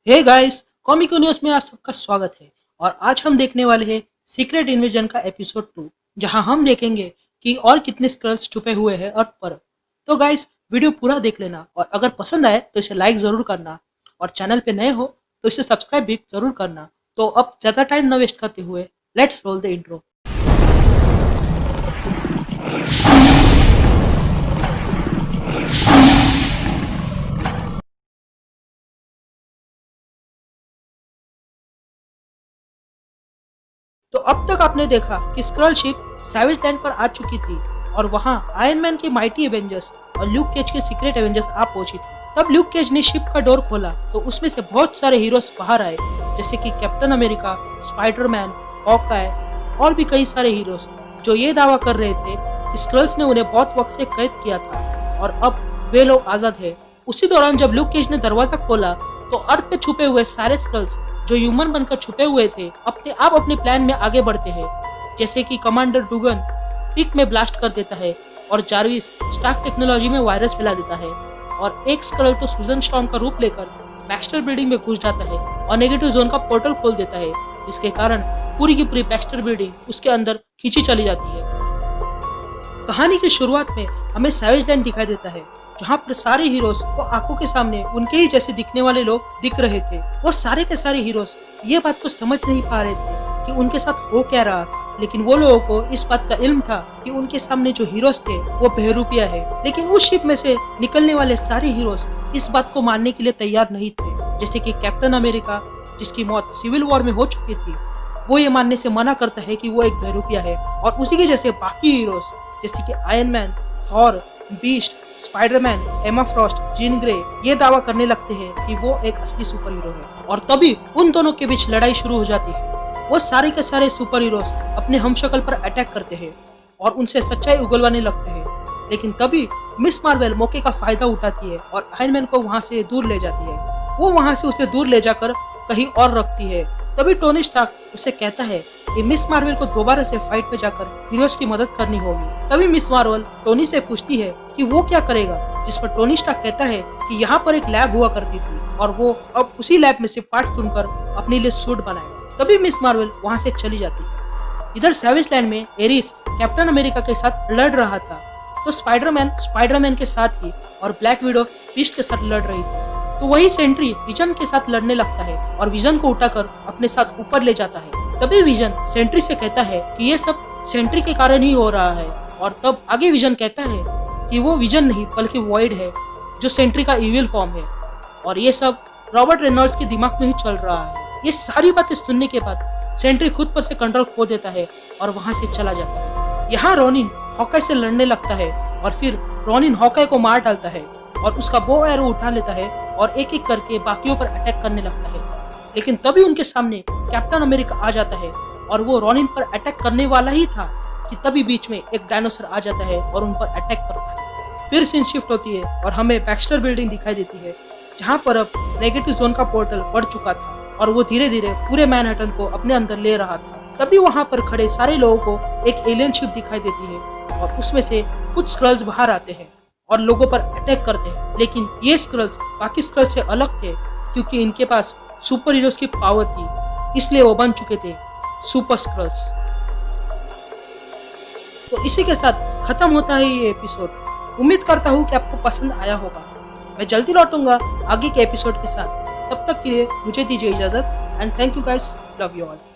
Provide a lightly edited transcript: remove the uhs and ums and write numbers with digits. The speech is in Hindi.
हे गाइस, कॉमिक न्यूज़ में आप सबका स्वागत है। और आज हम देखने वाले हैं सीक्रेट इन्वेजन का एपिसोड 2, जहां हम देखेंगे कि और कितने स्क्रल्स छुपे हुए हैं अर्थ पर। तो गाइस, वीडियो पूरा देख लेना और अगर पसंद आए तो इसे लाइक ज़रूर करना और चैनल पे नए हो तो इसे सब्सक्राइब भी ज़रूर करना। तो अब ज़्यादा टाइम न वेस्ट करते हुए लेट्स रोल द इंट्रो। तो अब तक आपने देखा कि स्क्रल शिप सैवेज लैंड पर आ चुकी थी और वहां आयरन मैन के माइटी एवेंजर्स और ल्यूक केज के सीक्रेट एवेंजर्स आ पहुंची थी। तब ल्यूक केज ने शिप का डोर खोला तो उसमें से बहुत सारे हीरोज बाहर आए, जैसे कि कैप्टन अमेरिका, स्पाइडरमैन, हॉकाय और भी कई सारे हीरोज, जो ये दावा कर रहे थे कि स्क्रल्स ने उन्हें बहुत वक्त से कैद किया था और अब वे लोग आजाद है। उसी दौरान जब ल्यूक केज ने दरवाजा खोला तो अर्थ पे छुपे हुए सारे स्क्रल्स जो ह्यूमन बनकर छुपे हुए थे अपने आप अपने प्लान में आगे बढ़ते हैं, जैसे कि कमांडर डुगन पीक में ब्लास्ट कर देता है और जार्विस स्टार्क टेक्नोलॉजी में वायरस फैला देता है और एक स्क्रल तो सुजन स्टॉर्म का रूप लेकर बैक्स्टर बिल्डिंग में घुस जाता है और नेगेटिव जोन का पोर्टल खोल देता है, जिसके कारण पूरी की पूरी बैक्स्टर बिल्डिंग उसके अंदर खींची चली जाती है। कहानी की शुरुआत में हमें सैवेज लैंड दिखाई देता है, जहाँ पर सारे हीरोज को आंखों के सामने उनके ही जैसे दिखने वाले लोग दिख रहे थे। वो सारे के सारे हीरोज ये बात को समझ नहीं पा रहे थे कि उनके साथ हो क्या रहा, लेकिन वो लोगों को इस बात का इल्म था कि उनके सामने जो हीरोज थे वो बहरूपिया है। लेकिन उस शिप में से निकलने वाले सारे हीरोज इस बात को मानने के लिए तैयार नहीं थे, जैसे कि कैप्टन अमेरिका, जिसकी मौत सिविल वॉर में हो चुकी थी, वो ये मानने से मना करता है कि वो एक बहरूपिया है। और उसी के जैसे बाकी हीरोज जैसे कि iron man, Thor, beast, Spiderman, एमा फ्रॉस्ट, जीन ग्रे ये दावा करने लगते हैं कि वो एक असली सुपर हीरो है। और तभी उन दोनों के बीच लड़ाई शुरू हो जाती है। वो सारे के सारे सुपर हीरोज अपने हमशक्ल पर अटैक करते हैं और उनसे सच्चाई उगलवाने लगते हैं। लेकिन तभी मिस मार्वेल मौके का फायदा उठाती है और आयरन मैन को वहां से दूर ले जाती है। वो वहां से उसे दूर ले जाकर कहीं और रखती है। तभी टोनी स्टार्क उसे कहता है कि मिस मार्वेल को दोबारा से फाइट में जाकर हीरोज की मदद करनी होगी। तभी मिस मार्वेल टोनी से पूछती है कि वो क्या करेगा, जिस पर टोनी स्टार्क कहता है कि यहाँ पर एक लैब हुआ करती थी और वो अब उसी लैब में से पार्ट चुनकर अपने लिए सूट बनाएगा। तभी मिस मार्वेल वहाँ से चली जाती है। इधर सैवेज लैंड में एरिस कैप्टन अमेरिका के साथ लड़ रहा था, तो स्पाइडरमैन के साथ ही और ब्लैक विडो बीस्ट के साथ लड़ रही थी। तो वही सेंट्री विजन के साथ लड़ने लगता है और विजन को उठाकर अपने साथ ऊपर ले जाता है। तभी विजन सेंट्री से कहता है कि ये सब सेंट्री के कारण ही हो रहा है। और तब आगे विजन कहता है कि वो विजन नहीं बल्कि वॉइड है, जो सेंट्री का इविल फॉर्म है और ये सब रॉबर्ट रेनॉल्ड्स के दिमाग में ही चल रहा है। ये सारी बातें सुनने के बाद सेंट्री खुद पर से कंट्रोल खो देता है और वहां से चला जाता है। यहाँ रोनिन हॉकाय से लड़ने लगता है और फिर रोनिन हॉकाय को मार डालता है और उसका बो एरो उठा लेता है और एक एक करके बाकियों पर अटैक करने लगता है। लेकिन तभी उनके सामने कैप्टन अमेरिका आ जाता है और वो रोनिन पर अटैक करने वाला ही था कि तभी बीच में एक डायनासोर आ जाता है और उन पर अटैक करता है। फिर सीन शिफ्ट होती है और हमें बैक्स्टर बिल्डिंग दिखाई देती है, जहाँ पर अब नेगेटिव जोन का पोर्टल बढ़ चुका था और वो धीरे धीरे पूरे मैनहट्टन को अपने अंदर ले रहा था। तभी वहाँ पर खड़े सारे लोगों को एक एलियन शिप दिखाई देती है और उसमें से कुछ स्क्रल्स बाहर आते हैं और लोगों पर अटैक करते हैं। लेकिन ये स्क्रल्स बाकी स्क्रल्स से अलग थे, क्योंकि इनके पास सुपर हीरोज की पावर थी, इसलिए वो बन चुके थे सुपर स्क्रल्स। तो इसी के साथ खत्म होता है ये एपिसोड। उम्मीद करता हूँ कि आपको पसंद आया होगा। मैं जल्दी लौटूंगा आगे के एपिसोड के साथ। तब तक के लिए मुझे दीजिए इजाजत and thank you guys, love you all.